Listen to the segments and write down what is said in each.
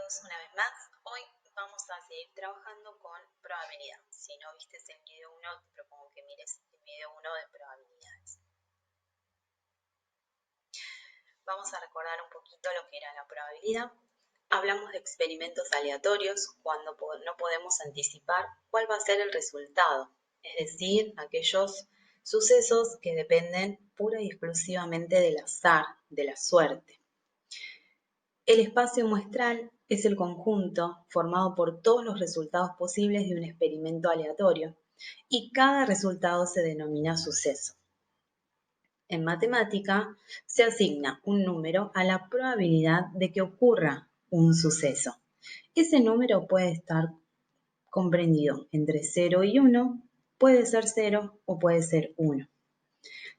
todos una vez más. Hoy vamos a seguir trabajando con probabilidad. Si no viste el video 1, te propongo que mires el video 1 de probabilidades. Vamos a recordar un poquito lo que era la probabilidad. Hablamos de experimentos aleatorios cuando no podemos anticipar cuál va a ser el resultado, es decir, aquellos sucesos que dependen pura y exclusivamente del azar, de la suerte. El espacio muestral es el conjunto formado por todos los resultados posibles de un experimento aleatorio y cada resultado se denomina suceso. En matemática se asigna un número a la probabilidad de que ocurra un suceso. Ese número puede estar comprendido entre 0 y 1, puede ser 0 o puede ser 1.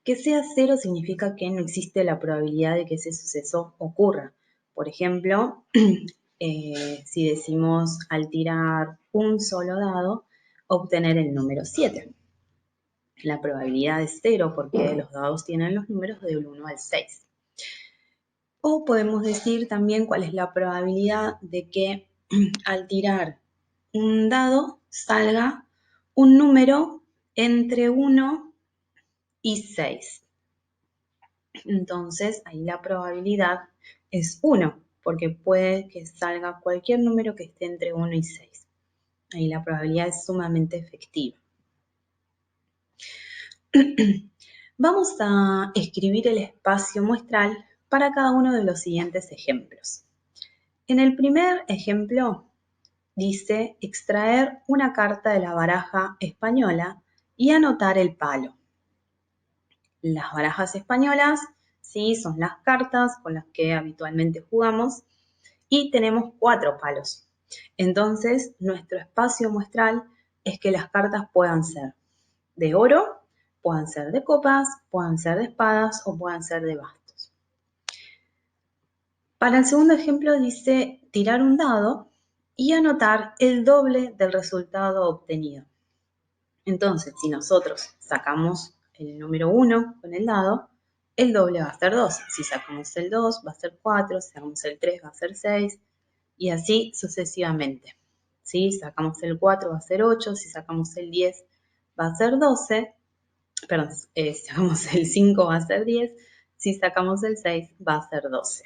Que sea 0 significa que no existe la probabilidad de que ese suceso ocurra. Por ejemplo, si decimos al tirar un solo dado, obtener el número 7. La probabilidad es 0 porque los dados tienen los números del 1 al 6. O podemos decir también cuál es la probabilidad de que al tirar un dado salga un número entre 1 y 6. Entonces, ahí la probabilidad es 1, porque puede que salga cualquier número que esté entre 1 y 6. Ahí la probabilidad es sumamente efectiva. Vamos a escribir el espacio muestral para cada uno de los siguientes ejemplos. En el primer ejemplo dice extraer una carta de la baraja española y anotar el palo. Las barajas españolas, sí, son las cartas con las que habitualmente jugamos y tenemos 4 palos. Entonces, nuestro espacio muestral es que las cartas puedan ser de oro, puedan ser de copas, puedan ser de espadas o puedan ser de bastos. Para el segundo ejemplo dice tirar un dado y anotar el doble del resultado obtenido. Entonces, si nosotros sacamos el número 1 con el dado, el doble va a ser 2. Si sacamos el 2, va a ser 4. Si sacamos el 3, va a ser 6. Y así sucesivamente. Si sacamos el 4, va a ser 8. Si sacamos el 10, va a ser 12. Perdón, si sacamos el 5, va a ser 10. Si sacamos el 6, va a ser 12.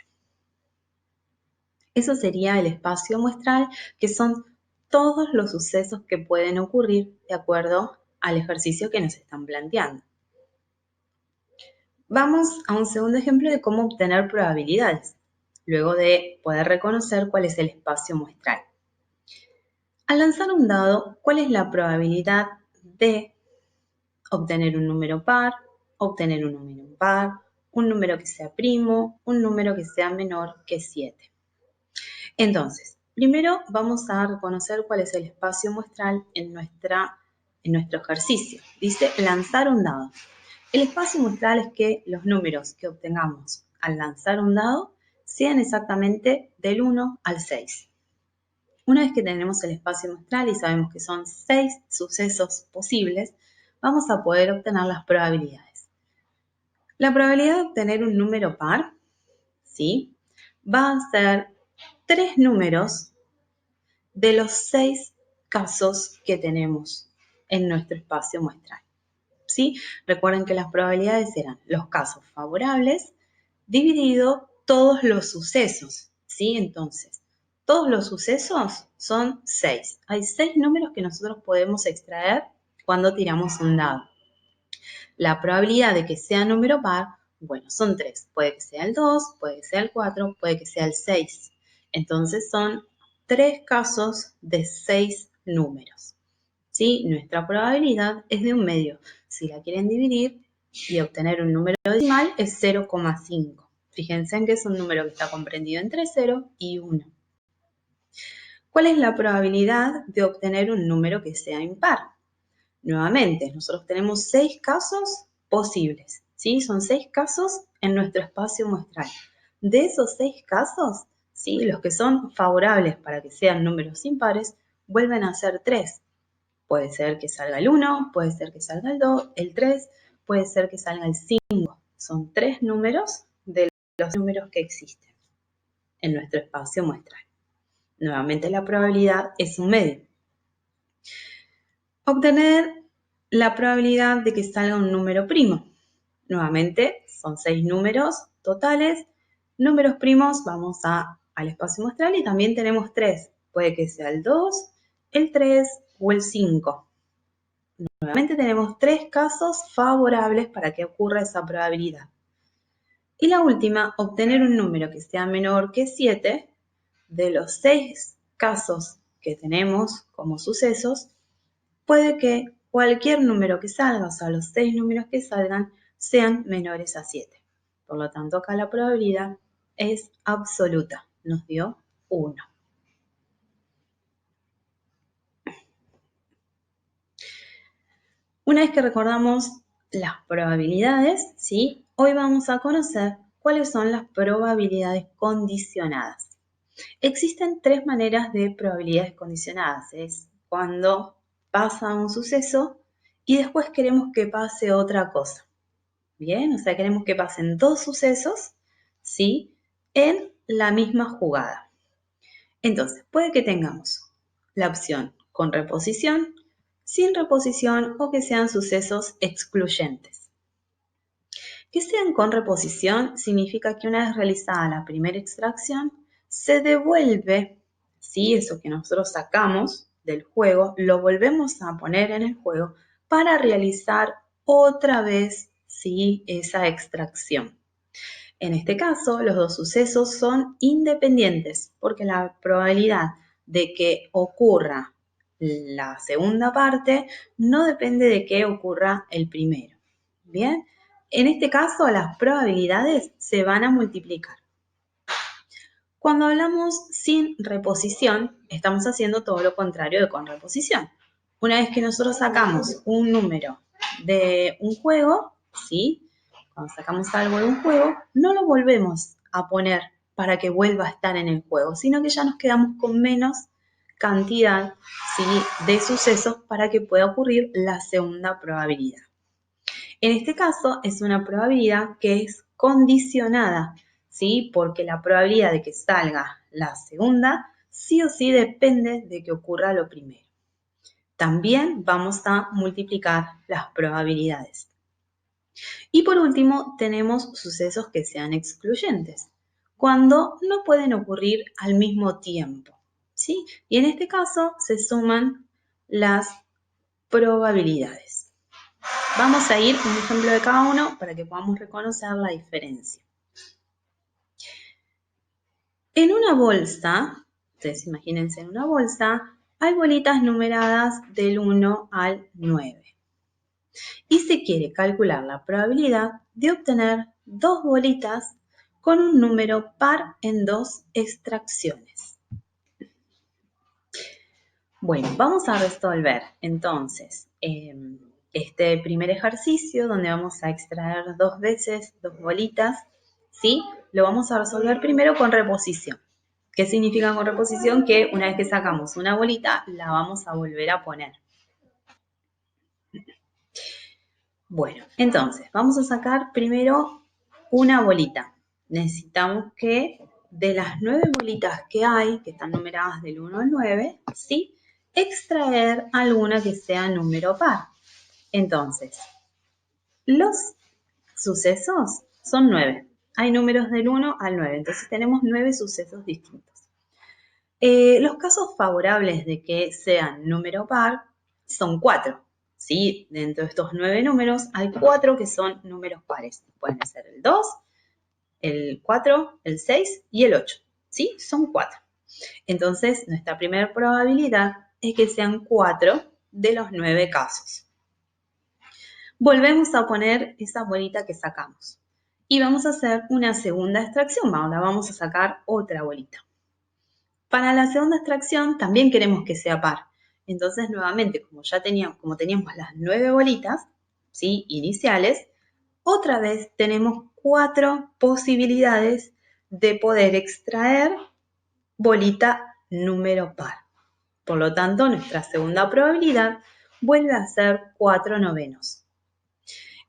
Eso sería el espacio muestral, que son todos los sucesos que pueden ocurrir de acuerdo al ejercicio que nos están planteando. Vamos a un segundo ejemplo de cómo obtener probabilidades, luego de poder reconocer cuál es el espacio muestral. Al lanzar un dado, ¿cuál es la probabilidad de obtener un número par, obtener un número impar, un número que sea primo, un número que sea menor que 7? Entonces, primero vamos a reconocer cuál es el espacio muestral en nuestro ejercicio. Dice lanzar un dado. El espacio muestral es que los números que obtengamos al lanzar un dado sean exactamente del 1 al 6. Una vez que tenemos el espacio muestral y sabemos que son 6 sucesos posibles, vamos a poder obtener las probabilidades. La probabilidad de obtener un número par, ¿sí?, va a ser 3 números de los 6 casos que tenemos en nuestro espacio muestral. ¿Sí? Recuerden que las probabilidades eran los casos favorables dividido todos los sucesos. ¿Sí? Entonces, todos los sucesos son 6. Hay 6 números que nosotros podemos extraer cuando tiramos un dado. La probabilidad de que sea número par, bueno, son 3. Puede que sea el 2, puede que sea el 4, puede que sea el 6. Entonces son 3 casos de 6 números. ¿Sí? Nuestra probabilidad es de un medio. Si la quieren dividir y obtener un número decimal es 0,5. Fíjense en que es un número que está comprendido entre 0 y 1. ¿Cuál es la probabilidad de obtener un número que sea impar? Nuevamente, nosotros tenemos 6 casos posibles. ¿Sí? Son 6 casos en nuestro espacio muestral. De esos 6 casos, ¿sí?, los que son favorables para que sean números impares, vuelven a ser 3. Puede ser que salga el 1, puede ser que salga el 2, el 3, puede ser que salga el 5. Son 3 números de los números que existen en nuestro espacio muestral. Nuevamente la probabilidad es un medio. Obtener la probabilidad de que salga un número primo. Nuevamente son 6 números totales. Números primos, vamos al espacio muestral y también tenemos 3. Puede que sea el 2, el 3 o el 5. Nuevamente tenemos 3 casos favorables para que ocurra esa probabilidad. Y la última, obtener un número que sea menor que 7. De los 6 casos que tenemos como sucesos, puede que cualquier número que salga, o sea, los 6 números que salgan, sean menores a 7. Por lo tanto, acá la probabilidad es absoluta. Nos dio 1. Una vez que recordamos las probabilidades, ¿sí? Hoy vamos a conocer cuáles son las probabilidades condicionadas. Existen 3 maneras de probabilidades condicionadas. Es cuando pasa un suceso y después queremos que pase otra cosa. Bien, o sea, queremos que pasen 2 sucesos, ¿sí? En la misma jugada. Entonces, puede que tengamos la opción con reposición, sin reposición o que sean sucesos excluyentes. Que sean con reposición significa que una vez realizada la primera extracción, se devuelve, ¿sí? Eso que nosotros sacamos del juego, lo volvemos a poner en el juego para realizar otra vez, ¿sí? Esa extracción. En este caso, los 2 sucesos son independientes porque la probabilidad de que ocurra la segunda parte no depende de que ocurra el primero. Bien, en este caso las probabilidades se van a multiplicar. Cuando hablamos sin reposición, estamos haciendo todo lo contrario de con reposición. Una vez que nosotros sacamos un número de un juego, ¿sí? Cuando sacamos algo de un juego, no lo volvemos a poner para que vuelva a estar en el juego, sino que ya nos quedamos con menos cantidad, ¿sí? De sucesos para que pueda ocurrir la segunda probabilidad. En este caso es una probabilidad que es condicionada, ¿sí? Porque la probabilidad de que salga la segunda sí o sí depende de que ocurra lo primero. También vamos a multiplicar las probabilidades. Y por último, tenemos sucesos que sean excluyentes, cuando no pueden ocurrir al mismo tiempo, ¿sí? Y en este caso se suman las probabilidades. Vamos a ir un ejemplo de cada uno para que podamos reconocer la diferencia. En una bolsa, ustedes imagínense en una bolsa, hay bolitas numeradas del 1 al 9. Y se quiere calcular la probabilidad de obtener 2 bolitas con un número par en 2 extracciones. Bueno, vamos a resolver entonces este primer ejercicio donde vamos a extraer 2 veces 2 bolitas, ¿sí? Lo vamos a resolver primero con reposición. ¿Qué significa con reposición? Que una vez que sacamos una bolita, la vamos a volver a poner. Bueno, entonces, vamos a sacar primero una bolita. Necesitamos que de las 9 bolitas que hay, que están numeradas del 1 al 9, ¿sí? Extraer alguna que sea número par. Entonces, los sucesos son 9. Hay números del 1 al 9, entonces tenemos 9 sucesos distintos. Los casos favorables de que sean número par son 4. ¿Sí? Dentro de estos 9 números hay 4 que son números pares. Pueden ser el 2, el 4, el 6 y el 8. ¿Sí? Son 4. Entonces, nuestra primera probabilidad es que sean 4 de los 9 casos. Volvemos a poner esa bolita que sacamos. Y vamos a hacer una segunda extracción. Ahora vamos a sacar otra bolita. Para la segunda extracción también queremos que sea par. Entonces, nuevamente, como teníamos las 9 bolitas, ¿sí? Iniciales, otra vez tenemos 4 posibilidades de poder extraer bolita número par. Por lo tanto, nuestra segunda probabilidad vuelve a ser 4 novenos.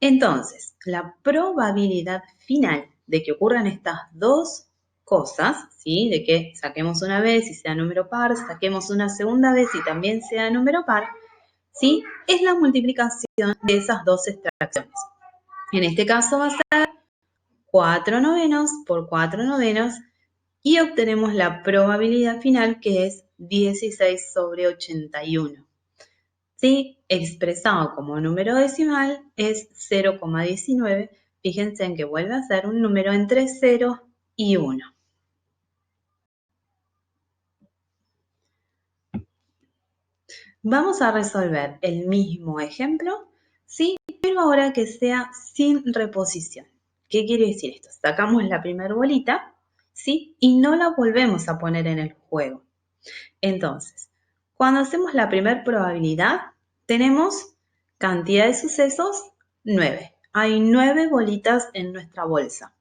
Entonces, la probabilidad final de que ocurran estas 2 cosas, ¿sí? De que saquemos una vez y sea número par, saquemos una segunda vez y también sea número par, ¿sí? Es la multiplicación de esas dos extracciones. En este caso va a ser 4 novenos por 4 novenos y obtenemos la probabilidad final que es 16 sobre 81. ¿Sí? Expresado como número decimal es 0,19. Fíjense en que vuelve a ser un número entre 0 y 1. Vamos a resolver el mismo ejemplo, ¿sí? Pero ahora que sea sin reposición. ¿Qué quiere decir esto? Sacamos la primera bolita, ¿sí? Y no la volvemos a poner en el juego. Entonces, cuando hacemos la primera probabilidad, tenemos cantidad de sucesos 9. Hay 9 bolitas en nuestra bolsa.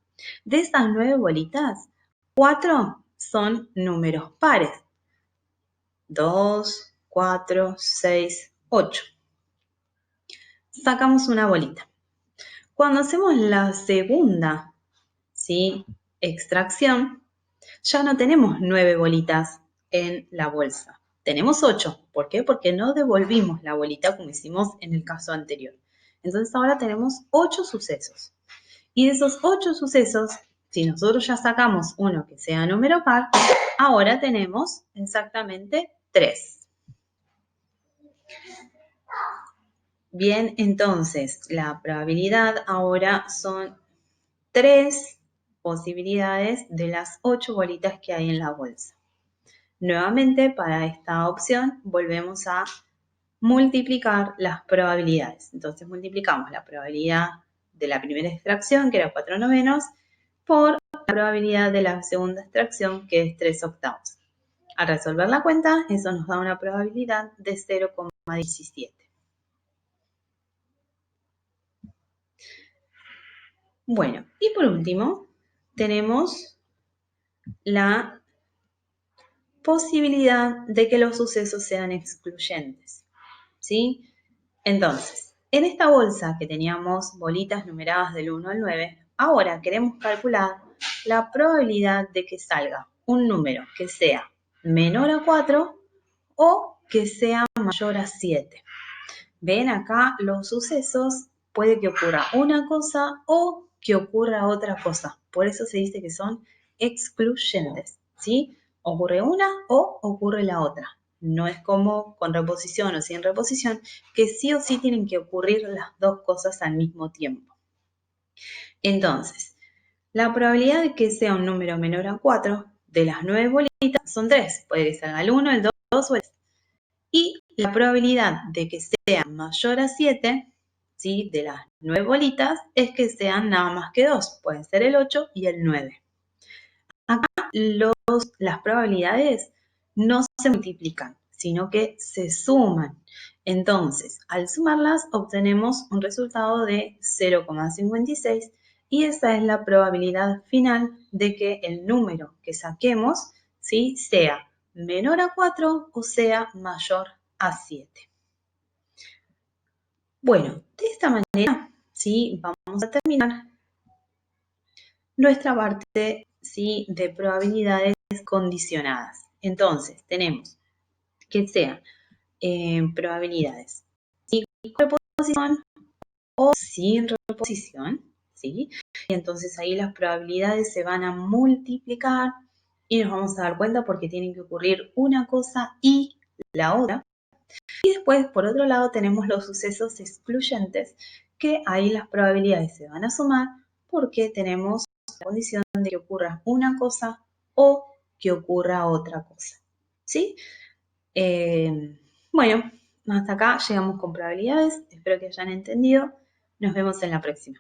De esas 9 bolitas, 4 son números pares. 2, 4, 6, 8. Sacamos una bolita. Cuando hacemos la segunda, ¿sí? Extracción, ya no tenemos 9 bolitas en la bolsa. Tenemos 8. ¿Por qué? Porque no devolvimos la bolita como hicimos en el caso anterior. Entonces ahora tenemos 8 sucesos. Y de esos 8 sucesos, si nosotros ya sacamos uno que sea número par, ahora tenemos exactamente 3. Bien, entonces la probabilidad ahora son 3 posibilidades de las 8 bolitas que hay en la bolsa. Nuevamente, para esta opción, volvemos a multiplicar las probabilidades. Entonces, multiplicamos la probabilidad de la primera extracción, que era 4 novenos, por la probabilidad de la segunda extracción, que es 3 octavos. Al resolver la cuenta, eso nos da una probabilidad de 0,17. Bueno, y por último, tenemos la posibilidad de que los sucesos sean excluyentes, ¿sí? Entonces, en esta bolsa que teníamos bolitas numeradas del 1 al 9, ahora queremos calcular la probabilidad de que salga un número que sea menor a 4 o que sea mayor a 7. Ven acá los sucesos, puede que ocurra una cosa o que ocurra otra cosa. Por eso se dice que son excluyentes, ¿sí? Ocurre una o ocurre la otra. No es como con reposición o sin reposición, que sí o sí tienen que ocurrir las dos cosas al mismo tiempo. Entonces, la probabilidad de que sea un número menor a 4 de las 9 bolitas son 3. Puede que salga el 1, el 2 o el 3. Y la probabilidad de que sea mayor a 7, ¿sí? De las 9 bolitas, es que sean nada más que 2. Pueden ser el 8 y el 9. Acá las probabilidades no se multiplican, sino que se suman. Entonces, al sumarlas, obtenemos un resultado de 0,56 y esa es la probabilidad final de que el número que saquemos, ¿sí? Sea menor a 4 o sea mayor a 7. Bueno, de esta manera, ¿sí? Vamos a terminar nuestra parte, ¿sí? De probabilidades condicionadas. Entonces, tenemos que sean probabilidades sin reposición o sin reposición, ¿sí? Y entonces ahí las probabilidades se van a multiplicar y nos vamos a dar cuenta porque tienen que ocurrir una cosa y la otra. Y después, por otro lado, tenemos los sucesos excluyentes, que ahí las probabilidades se van a sumar porque tenemos la condición de que ocurra una cosa o que ocurra otra cosa. ¿Sí? Bueno, hasta acá llegamos con probabilidades. Espero que hayan entendido. Nos vemos en la próxima.